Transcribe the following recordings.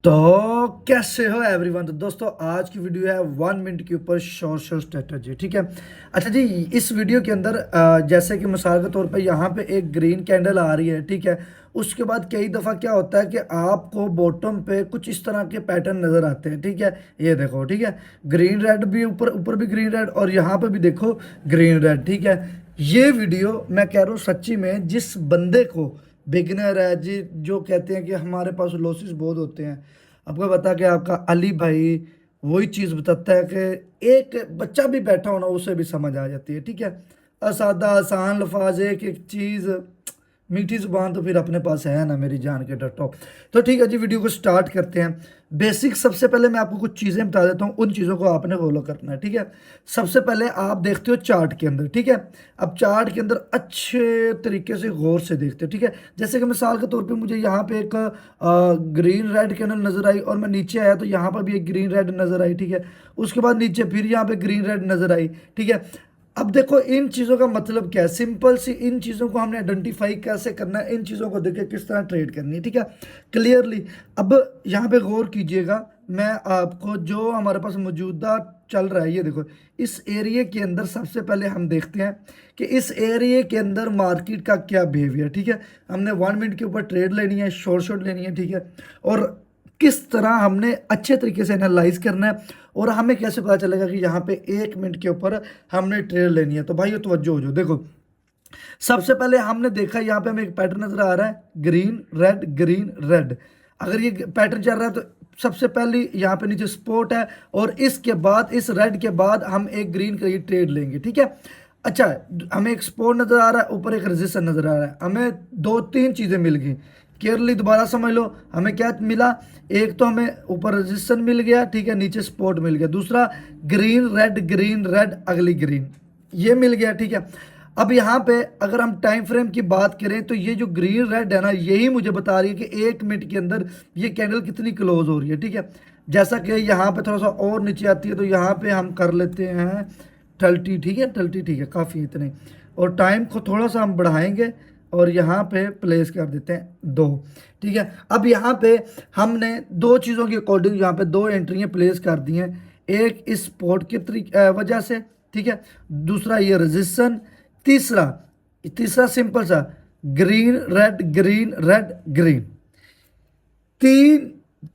तो कैसे हो एवरीवन। तो दोस्तों आज की वीडियो है 1 मिनट के ऊपर शॉर्ट स्ट्रेटजी। ठीक है। अच्छा जी, इस वीडियो के अंदर जैसे कि मिसाल के तौर पे यहाँ पे एक ग्रीन कैंडल आ रही है। ठीक है। उसके बाद कई दफ़ा क्या होता है कि आपको बॉटम पे कुछ इस तरह के पैटर्न नज़र आते हैं। ठीक है। ये देखो, ठीक है, ग्रीन रेड भी ऊपर ऊपर भी ग्रीन रेड और यहाँ पे भी देखो ग्रीन रेड। ठीक है। ये वीडियो मैं कह रहा हूँ सच्ची में जिस बंदे को बिगनर है जी, जो कहते हैं कि हमारे पास लॉसेस बहुत होते हैं, आपको बता के आपका अली भाई वही चीज़ बताता है कि एक बच्चा भी बैठा होना उसे भी समझ आ जाती है। ठीक है। असादा आसान लफाज, एक एक चीज़ मीठी जुबान तो फिर अपने पास है ना मेरी जान के डटो। तो ठीक है जी, वीडियो को स्टार्ट करते हैं। बेसिक सबसे पहले मैं आपको कुछ चीज़ें बता देता हूँ, उन चीज़ों को आपने फॉलो करना है। ठीक है। सबसे पहले आप देखते हो चार्ट के अंदर। ठीक है। अब चार्ट के अंदर अच्छे तरीके से गौर से देखते हो। ठीक है। जैसे कि मिसाल के तौर पे मुझे यहाँ पे एक ग्रीन रेड कैंडल नज़र आई और मैं नीचे आया तो यहाँ पर भी एक ग्रीन रेड नज़र आई। ठीक है। उसके बाद नीचे फिर यहाँ पे ग्रीन रेड नज़र आई। ठीक है। अब देखो इन चीज़ों का मतलब क्या है, सिंपल सी इन चीज़ों को हमने आइडेंटिफाई कैसे करना है, इन चीज़ों को देख के किस तरह ट्रेड करनी है। ठीक है। क्लियरली अब यहाँ पे गौर कीजिएगा, मैं आपको जो हमारे पास मौजूदा चल रहा है ये देखो, इस एरिया के अंदर सबसे पहले हम देखते हैं कि इस एरिया के अंदर मार्केट का क्या बिहेवियर। ठीक है। हमने 1 मिनट के ऊपर ट्रेड लेनी है, शॉर्ट लेनी है। ठीक है। और किस तरह हमने अच्छे तरीके से एनालाइज करना है और हमें कैसे पता चलेगा कि यहाँ पे 1 मिनट के ऊपर हमने ट्रेड लेनी है। तो भाई तवज्जो हो जाओ। देखो सबसे पहले हमने देखा यहाँ पे हमें एक पैटर्न नजर आ रहा है, ग्रीन रेड ग्रीन रेड। अगर ये पैटर्न चल रहा है तो सबसे पहले यहाँ पे नीचे सपोर्ट है और इसके बाद इस रेड के बाद हम एक ग्रीन का ये ट्रेड लेंगे। ठीक है। अच्छा, हमें एक सपोर्ट नजर आ रहा है, ऊपर एक रेजिस्टेंस नजर आ रहा है, हमें दो तीन चीजें मिल गई। केयरली दोबारा समझ लो, हमें क्या मिला, एक तो हमें ऊपर रेजिस्टेंस मिल गया। ठीक है। नीचे सपोर्ट मिल गया। दूसरा ग्रीन रेड अगली ग्रीन, ये मिल गया। ठीक है। अब यहाँ पे अगर हम टाइम फ्रेम की बात करें तो ये जो ग्रीन रेड है ना, यही मुझे बता रही है कि 1 मिनट के अंदर ये कैंडल कितनी क्लोज हो रही है। ठीक है। जैसा कि यहाँ पे थोड़ा सा और नीचे आती है तो यहाँ पे हम कर लेते हैं 30। ठीक है, 30। ठीक है, काफ़ी इतने। और टाइम को थोड़ा सा हम बढ़ाएंगे और यहाँ पे प्लेस कर देते हैं 2। ठीक है। अब यहाँ पे हमने दो चीज़ों के अकॉर्डिंग यहाँ पे दो एंट्रियाँ प्लेस कर दी हैं, एक इस स्पॉट की वजह से। ठीक है। दूसरा ये रेजिस्टेंस। तीसरा तीसरा सिंपल सा green red green red green, तीन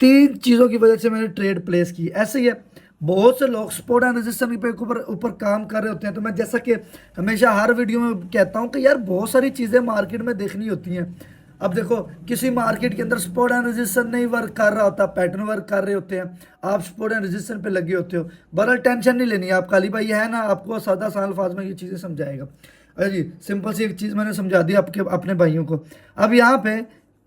तीन चीज़ों की वजह से मैंने ट्रेड प्लेस की। ऐसे ही है, बहुत से लोग सपोर्ट एंड रेजिस्टेंस पे ऊपर ऊपर काम कर रहे होते हैं। तो मैं जैसा कि हमेशा हर वीडियो में कहता हूं कि यार बहुत सारी चीज़ें मार्केट में देखनी होती हैं। अब देखो किसी मार्केट के अंदर सपोर्ट एंड रेजिस्टेंस नहीं वर्क कर रहा होता, पैटर्न वर्क कर रहे होते हैं, आप सपोर्ट एंड रेजिस्टेंस पे लगे होते हो। बहरहाल टेंशन नहीं लेनी है, आप काली भाई है ना, आपको सादा सा अल्फाज में ये चीज़ें समझाएगा। अरे जी, सिंपल सी एक चीज़ मैंने समझा दी आपके अपने भाइयों को। अब यहाँ पे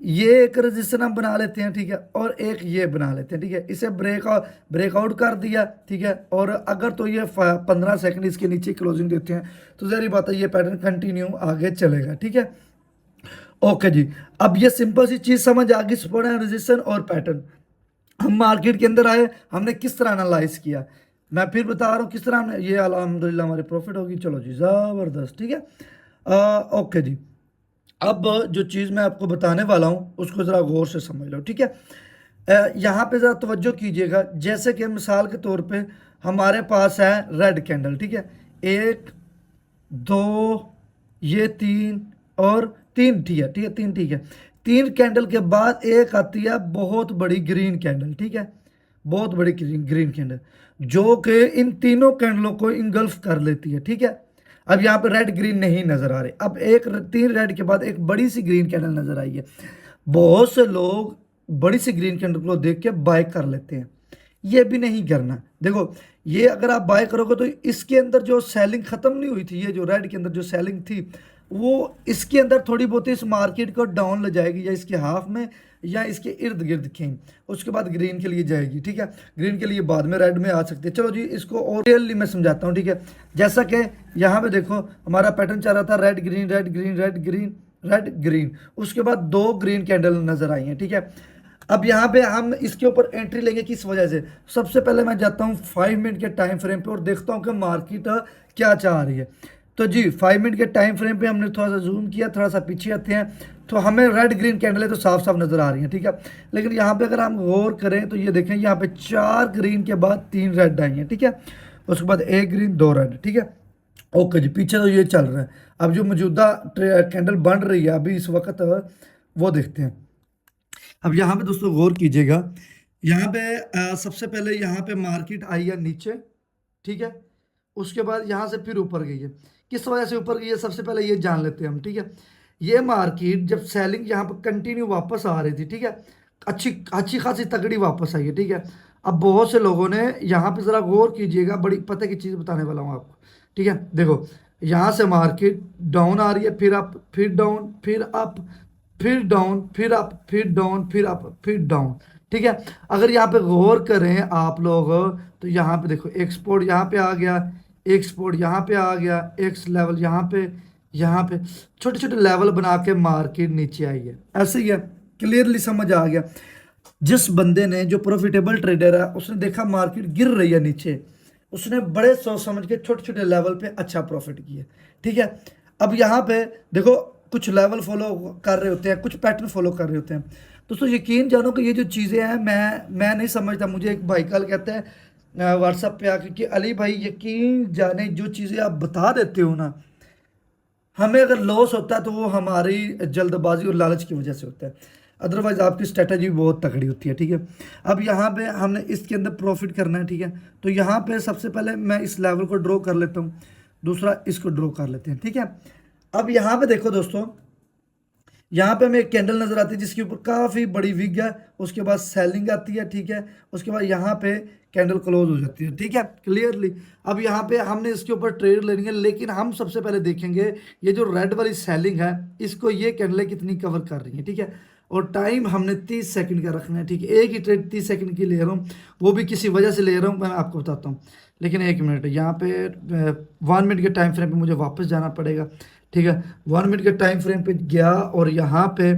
ये एक रजिस्टर हम बना लेते हैं। ठीक है। और एक ये बना लेते हैं। ठीक है। इसे ब्रेकआउट कर दिया। ठीक है। और अगर तो ये 15 सेकंड इसके नीचे क्लोजिंग देते हैं तो जहरी बात है ये पैटर्न कंटिन्यू आगे चलेगा। ठीक है। ओके जी, अब ये सिंपल सी चीज़ समझ आ गई, सपोर्ट एंड रेजिस्टेंस और पैटर्न। हम मार्केट के अंदर आए, हमने किस तरह एनालाइज किया, मैं फिर बता रहा हूँ किस तरह हमने, ये अल्हम्दुलिल्लाह हमारी प्रॉफिट होगी। चलो जी, ज़बरदस्त। ठीक है। ओके जी, अब जो चीज़ मैं आपको बताने वाला हूँ उसको ज़रा गौर से समझ लो। ठीक है। यहाँ पे ज़रा तवज्जो कीजिएगा। जैसे कि मिसाल के तौर पे हमारे पास है रेड कैंडल। ठीक है। एक, दो, ये तीन और तीन। ठीक है। ठीक है, तीन। ठीक है। तीन कैंडल के बाद एक आती है बहुत बड़ी ग्रीन कैंडल। ठीक है। बहुत बड़ी ग्रीन कैंडल जो कि इन तीनों कैंडलों को इंगल्फ कर लेती है। ठीक है। अब यहाँ पे रेड ग्रीन नहीं नजर आ रहे, अब एक तीन रेड के बाद एक बड़ी सी ग्रीन कैंडल नजर आई है। बहुत से लोग बड़ी सी ग्रीन कैंडल को देख के बाय कर लेते हैं, ये भी नहीं करना। देखो ये अगर आप बाय करोगे तो इसके अंदर जो सेलिंग खत्म नहीं हुई थी, ये जो रेड के अंदर जो सेलिंग थी वो इसके अंदर थोड़ी बहुत इस मार्केट को डाउन ले जाएगी, या इसके हाफ में या इसके इर्द गिर्द कहीं, उसके बाद ग्रीन के लिए जाएगी। ठीक है। ग्रीन के लिए बाद में रेड में आ सकती है। चलो जी, इसको और क्लियरली मैं समझाता हूँ। ठीक है। जैसा कि यहाँ पे देखो हमारा पैटर्न चल रहा था red green red green red green red green, उसके बाद दो ग्रीन कैंडल नजर आई हैं। ठीक है। अब यहाँ पे हम इसके ऊपर एंट्री लेंगे किस वजह से, सबसे पहले मैं जाता हूँ 5 मिनट के टाइम फ्रेम पे और देखता हूँ कि मार्केट क्या चाह रही है। तो जी 5 मिनट के टाइम फ्रेम पे हमने थोड़ा सा जूम किया, थोड़ा सा पीछे आते हैं तो हमें रेड ग्रीन कैंडल है तो साफ साफ नजर आ रही है, ठीक है। लेकिन यहाँ पे अगर हम गौर करें तो ये देखें यहाँ पे 4 ग्रीन के बाद 3 रेड आई हैं, ठीक है। उसके बाद 1 ग्रीन 2 रेड, ठीक है। ओके जी, पीछे तो ये चल रहा है। अब जो मौजूदा कैंडल बन रही है अभी इस वक्त, वो देखते हैं। अब यहाँ पे दोस्तों गौर कीजिएगा, यहाँ पे सबसे पहले यहाँ पे मार्केट आई है नीचे, ठीक है। उसके बाद यहाँ से फिर ऊपर गई है। किस वजह से ऊपर गई है सबसे पहले ये जान लेते हैं हम, ठीक है। ये मार्केट जब सेलिंग यहाँ पर कंटिन्यू वापस आ रही थी, ठीक है, अच्छी अच्छी खासी तगड़ी वापस आई है, ठीक है। अब बहुत से लोगों ने यहाँ पे ज़रा गौर कीजिएगा, बड़ी पता की चीज़ बताने वाला हूँ आपको, ठीक है। देखो यहाँ से मार्केट डाउन आ रही है, फिर अप, फिर डाउन, फिर अप, फिर डाउन, फिर अप, फिर डाउन, फिर अप, फिर डाउन, ठीक है। अगर यहाँ पे गौर करें आप लोग तो यहाँ पे देखो एक्सपोर्ट यहाँ पे आ गया, एक्सपोर्ट यहाँ पे आ गया, एक्स लेवल यहाँ पे छोटे छोटे लेवल बना के मार्केट नीचे आई है। ऐसे ही है, क्लियरली समझ आ गया। जिस बंदे ने, जो प्रॉफिटेबल ट्रेडर है, उसने देखा मार्केट गिर रही है नीचे, उसने बड़े सोच समझ के छोटे छोटे लेवल पे अच्छा प्रॉफिट किया, ठीक है। अब यहाँ पे देखो कुछ लेवल फॉलो कर रहे होते हैं, कुछ पैटर्न फॉलो कर रहे होते हैं। दोस्तों यकीन जानो कि ये जो चीज़ें हैं मैं नहीं समझता। मुझे एक भाई कल कहते हैं व्हाट्सएप पे आके कि अली भाई यकीन जाने जो चीज़ें आप बता देते हो ना, हमें अगर लॉस होता है तो वो हमारी जल्दबाजी और लालच की वजह से होता है, अदरवाइज आपकी स्ट्रेटजी बहुत तगड़ी होती है, ठीक है। अब यहाँ पे हमने इसके अंदर प्रॉफिट करना है, ठीक है। तो यहाँ पे सबसे पहले मैं इस लेवल को ड्रॉ कर लेता हूँ, दूसरा इसको ड्रॉ कर लेते हैं, ठीक है। अब यहाँ पे देखो दोस्तों, यहाँ पे हमें एक कैंडल नजर आती है जिसके ऊपर काफ़ी बड़ी विग है, उसके बाद सेलिंग आती है, ठीक है। उसके बाद यहाँ पे कैंडल क्लोज हो जाती है, ठीक है, क्लियरली। अब यहाँ पे हमने इसके ऊपर ट्रेड लेनी है, लेकिन हम सबसे पहले देखेंगे ये जो रेड वाली सेलिंग है इसको ये कैंडलें कितनी कवर कर रही है, ठीक है। और टाइम हमने 30 सेकंड का रखना है, ठीक है। एक ही ट्रेड 30 सेकंड की ले रहा हूँ, वो भी किसी वजह से ले रहा हूँ, मैं आपको बताता हूँ। लेकिन 1 मिनट यहाँ पे 1 मिनट के टाइम फ्रेम पे मुझे वापस जाना पड़ेगा, ठीक है। 1 मिनट के टाइम फ्रेम पे गया और यहाँ पे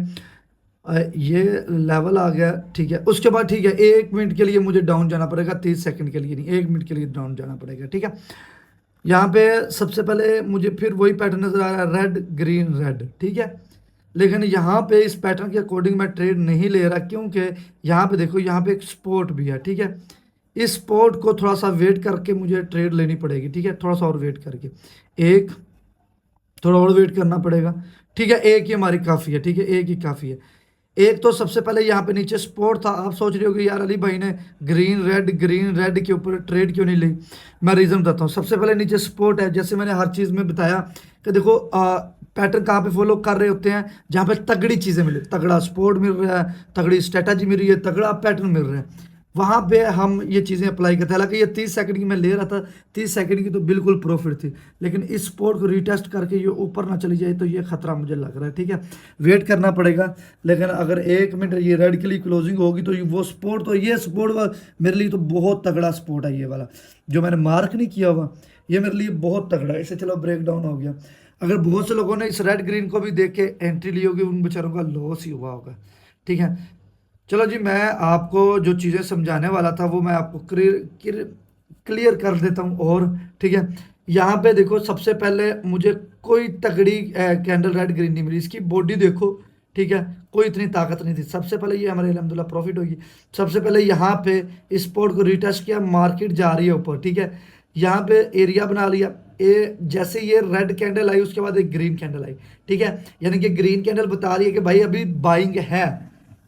ये लेवल आ गया, ठीक है। उसके बाद ठीक है 1 मिनट के लिए मुझे डाउन जाना पड़ेगा, 30 सेकंड के लिए नहीं, 1 मिनट के लिए डाउन जाना पड़ेगा, ठीक है। यहाँ पे सबसे पहले मुझे फिर वही पैटर्न नजर आ रहा है, रेड ग्रीन रेड, ठीक है। लेकिन यहाँ पे इस पैटर्न के अकॉर्डिंग मैं ट्रेड नहीं ले रहा, क्योंकि यहाँ पे देखो यहाँ पे एक सपोर्ट भी है, ठीक है। इस सपोर्ट को थोड़ा सा वेट करके मुझे ट्रेड लेनी पड़ेगी, ठीक है। थोड़ा सा और वेट करके, एक थोड़ा और वेट करना पड़ेगा, ठीक है। एक ही हमारी काफ़ी है, ठीक है, एक ही काफ़ी है। एक तो सबसे पहले यहाँ पे नीचे सपोर्ट था। आप सोच रहे हो कि यार अली भाई ने ग्रीन रेड के ऊपर ट्रेड क्यों नहीं ली। मैं रीज़न बताता हूँ। सबसे पहले नीचे सपोर्ट है, जैसे मैंने हर चीज़ में बताया कि देखो पैटर्न कहाँ पे फॉलो कर रहे होते हैं, जहाँ पे तगड़ी चीज़ें मिले, तगड़ा सपोर्ट मिल रहा है, तगड़ी स्ट्रेटजी मिल रही है, तगड़ा पैटर्न मिल रहा है, वहाँ पे हम ये चीज़ें अप्लाई करते हैं। हालांकि ये 30 सेकंड की मैं ले रहा था, 30 सेकंड की तो बिल्कुल प्रॉफिट थी, लेकिन इस सपोर्ट को रिटेस्ट करके ये ऊपर ना चली जाए तो ये खतरा मुझे लग रहा है, ठीक है। वेट करना पड़ेगा। लेकिन अगर 1 मिनट ये रेड के लिए क्लोजिंग होगी तो वो सपोर्ट, तो ये सपोर्ट मेरे लिए तो बहुत तगड़ा सपोर्ट है। ये वाला जो मैंने मार्क नहीं किया हुआ, ये मेरे लिए बहुत तगड़ा है। इसे चलो ब्रेक डाउन हो गया। अगर बहुत से लोगों ने इस रेड ग्रीन को भी देख के एंट्री ली होगी, उन बेचारों का लॉस ही हुआ होगा, ठीक है। चलो जी, मैं आपको जो चीज़ें समझाने वाला था वो मैं आपको क्लियर कर देता हूँ, और ठीक है। यहाँ पे देखो सबसे पहले मुझे कोई तगड़ी कैंडल रेड ग्रीन नहीं मिली। इसकी बॉडी देखो, ठीक है, कोई इतनी ताकत नहीं थी। सबसे पहले ये हमारे अल्हम्दुलिल्लाह प्रॉफिट होगी। सबसे पहले यहाँ पे इस स्पोर्ट को रिटेस्ट किया, मार्केट जा रही है ऊपर, ठीक है। यहाँ पे एरिया बना लिया। जैसे ये रेड कैंडल आई उसके बाद एक ग्रीन कैंडल आई, ठीक है। यानी कि ग्रीन कैंडल बता रही है कि भाई अभी बाइंग है।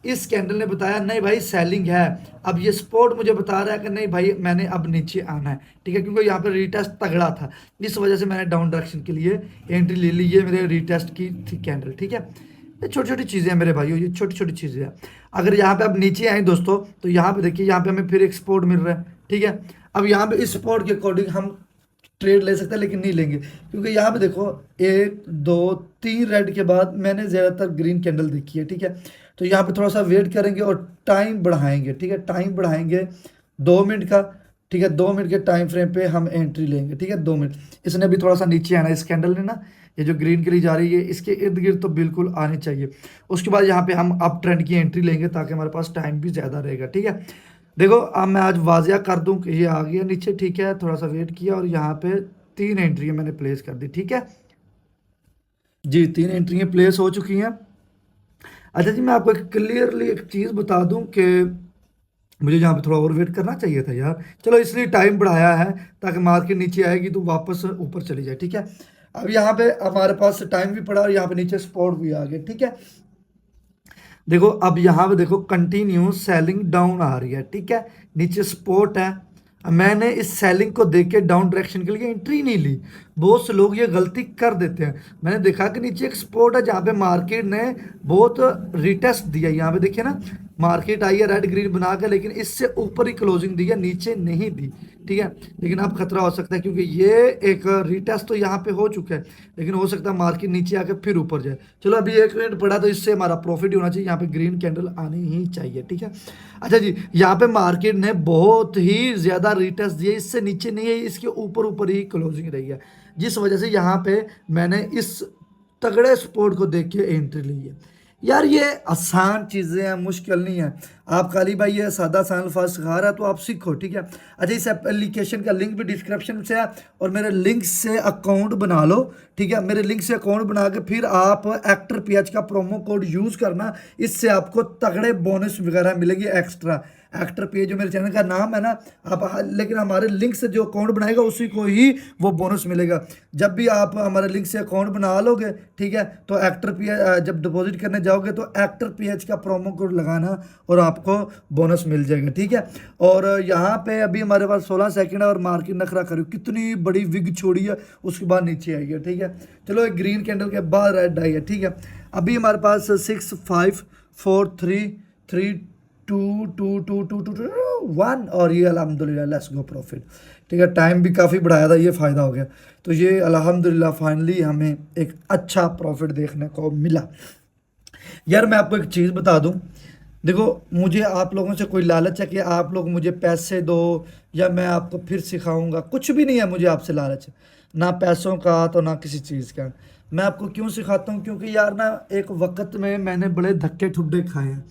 इस कैंडल ने बताया नहीं भाई सेलिंग है। अब ये सपोर्ट मुझे बता रहा है कि नहीं भाई मैंने अब नीचे आना है, ठीक है, क्योंकि यहाँ पे रीटेस्ट तगड़ा था, इस वजह से मैंने डाउन डायरेक्शन के लिए एंट्री ले ली। ये मेरे रीटेस्ट की थी कैंडल, ठीक है। ये छोटी छोटी चीज़ें हैं मेरे भाइयों, ये छोटी छोटी चीज़ें हैं। अगर यहाँ पे अब नीचे आए दोस्तों तो यहाँ पे देखिए, यहाँ पे हमें फिर एक सपोर्ट मिल रहा है, ठीक है। अब यहाँ पे इस सपोर्ट के अकॉर्डिंग हम ट्रेड ले सकते हैं, लेकिन नहीं लेंगे, क्योंकि यहाँ पे देखो 1 2 3 रेड के बाद मैंने ज़्यादातर ग्रीन कैंडल देखी है, ठीक है। तो यहाँ पे थोड़ा सा वेट करेंगे और टाइम बढ़ाएंगे, ठीक है, टाइम बढ़ाएंगे 2 मिनट का, ठीक है। 2 मिनट के टाइम फ्रेम पे हम एंट्री लेंगे, ठीक है, 2 मिनट। इसने भी थोड़ा सा नीचे आना है, इस कैंडल ने ना, ये जो ग्रीन के लिए जा रही है इसके इर्द गिर्द तो बिल्कुल आनी चाहिए। उसके बाद यहाँ पे हम अप ट्रेंड की एंट्री लेंगे ताकि हमारे पास टाइम भी ज़्यादा रहेगा, ठीक है। देखो अब मैं आज वाजिया कर दूं कि ये आ गया नीचे, ठीक है, थोड़ा सा वेट किया और यहाँ पे 3 एंट्रियां मैंने प्लेस कर दी, ठीक है जी, 3 एंट्रियां प्लेस हो चुकी हैं। अच्छा जी, मैं आपको एक क्लियरली एक चीज़ बता दूं कि मुझे यहाँ पे थोड़ा और वेट करना चाहिए था यार, चलो इसलिए टाइम बढ़ाया है ताकि मार्केट नीचे आएगी तो वापस ऊपर चली जाए, ठीक है। अब यहाँ पे हमारे पास टाइम भी पड़ा और यहाँ पे नीचे सपोर्ट भी आ गया, ठीक है। देखो अब यहाँ पे देखो कंटिन्यू सेलिंग डाउन आ रही है, ठीक है, नीचे सपोर्ट है। अब मैंने इस सेलिंग को देख के डाउन डायरेक्शन के लिए एंट्री नहीं ली। बहुत से लोग ये गलती कर देते हैं। मैंने देखा कि नीचे एक सपोर्ट है जहाँ पे मार्केट ने बहुत रिटेस्ट दिया, यहाँ पे देखिए ना, मार्केट आई है रेड ग्रीन बना के, लेकिन इससे ऊपर ही क्लोजिंग दी है, नीचे नहीं दी, ठीक है। लेकिन अब खतरा हो सकता है क्योंकि ये एक रिटेस्ट तो यहाँ पे हो चुका है, लेकिन हो सकता है मार्केट नीचे आके फिर ऊपर जाए। चलो अभी 1 मिनट पड़ा तो इससे हमारा प्रॉफिट होना चाहिए, यहाँ पे ग्रीन कैंडल आनी ही चाहिए, ठीक है। अच्छा जी, यहाँ पे मार्केट ने बहुत ही ज्यादा रिटेस्ट दिए, इससे नीचे नहीं है, इसके ऊपर ऊपर ही क्लोजिंग रही है, जिस वजह से यहाँ पे मैंने इस तगड़े स्पोर्ट को देख के एंट्री ली है। यार ये आसान चीज़ें हैं, मुश्किल नहीं है। आप खाली भाई ये सादा आसान अल्फाज सिखा रहा है तो आप सीखो, ठीक है। अच्छा, इस एप्लीकेशन का लिंक भी डिस्क्रिप्शन में से है और मेरे लिंक से अकाउंट बना लो, ठीक है। मेरे लिंक से अकाउंट बना के फिर आप एक्टर PH का प्रोमो कोड यूज़ करना, इससे आपको तगड़े बोनस वगैरह मिलेगी एक्स्ट्रा। एक्टर PH जो मेरे चैनल का नाम है ना, आप लेकिन हमारे लिंक से जो अकाउंट बनाएगा उसी को ही वो बोनस मिलेगा। जब भी आप हमारे लिंक से अकाउंट बना लोगे, ठीक है, तो एक्टर PH जब डिपॉजिट करने जाओगे तो एक्टर PH का प्रोमो कोड लगाना और आपको बोनस मिल जाएगा, ठीक है। और यहाँ पे अभी हमारे पास 16 सेकंड है और मार्केट नखरा करो, कितनी बड़ी विग छोड़ी है, उसके बाद नीचे आई है, ठीक है। चलो एक ग्रीन कैंडल के बाद रेड आई है, ठीक है। अभी हमारे पास 6 5 4 3 3 2 2 2 2 2 1 और ये अल्हम्दुलिल्लाह लेट्स गो प्रॉफिट, ठीक है। टाइम भी काफ़ी बढ़ाया था, ये फ़ायदा हो गया। तो ये अल्हम्दुलिल्लाह फाइनली हमें एक अच्छा प्रॉफिट देखने को मिला। यार मैं आपको एक चीज़ बता दूं, देखो मुझे आप लोगों से कोई लालच है कि आप लोग मुझे पैसे दो या मैं आपको फिर सिखाऊंगा, कुछ भी नहीं है मुझे आपसे लालच, ना पैसों का तो ना किसी चीज़ का। मैं आपको क्यों सिखाता हूँ, क्योंकि यार ना एक वक्त में मैंने बड़े धक्के ठुड्डे खाए हैं।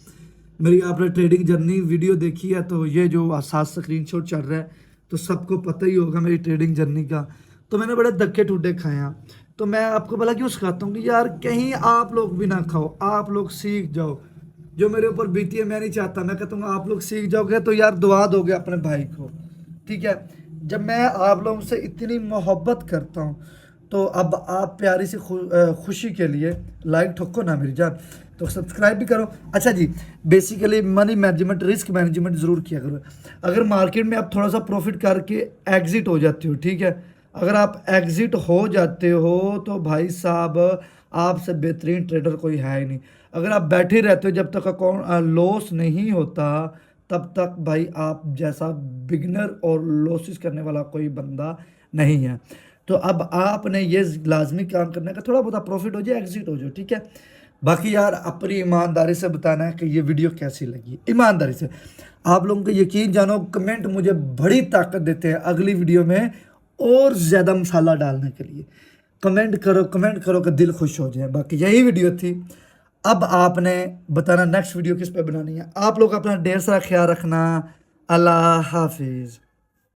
मेरी आपने ट्रेडिंग जर्नी वीडियो देखी है तो ये जो सात स्क्रीनशॉट चल रहा है तो सबको पता ही होगा मेरी ट्रेडिंग जर्नी का। तो मैंने बड़े धक्के ठुड्डे खाए हैं, तो मैं आपको भला क्यों सिखाता हूँ कि यार कहीं आप लोग भी ना खाओ, आप लोग सीख जाओ। जो मेरे ऊपर बीती है मैं नहीं चाहता, मैं कहता हूँ आप लोग सीख जाओगे तो यार दुआ दोगे अपने भाई को, ठीक है। जब मैं आप लोगों से इतनी मोहब्बत करता हूँ तो अब आप प्यारी सी खुशी के लिए लाइक ठोको ना मेरी जान, तो सब्सक्राइब भी करो। अच्छा जी, basically money management, risk management ज़रूर किया करो। अगर मार्केट में आप थोड़ा सा प्रॉफिट करके एग्जिट हो जाते हो, ठीक है, अगर आप एग्जिट हो जाते हो तो भाई साहब आपसे बेहतरीन ट्रेडर कोई है ही नहीं। अगर आप बैठे रहते हो जब तक अकाउंट लॉस नहीं होता तब तक भाई आप जैसा बिगनर और लॉसेस करने वाला कोई बंदा नहीं है। तो अब आपने ये लाजमी काम करना है कि थोड़ा बहुत प्रॉफिट हो जाए, एग्जिट हो जाए, ठीक है। बाकी यार अपनी ईमानदारी से बताना है कि ये वीडियो कैसी लगी, ईमानदारी से। आप लोगों को यकीन जानो, कमेंट मुझे बड़ी ताकत देते हैं अगली वीडियो में और ज़्यादा मसाला डालने के लिए। कमेंट करो कि दिल खुश हो जाए। बाकी यही वीडियो थी, अब आपने बताना नेक्स्ट वीडियो किस पे बनानी है। आप लोग अपना ढेर सारा ख्याल रखना। अल्लाह हाफिज़।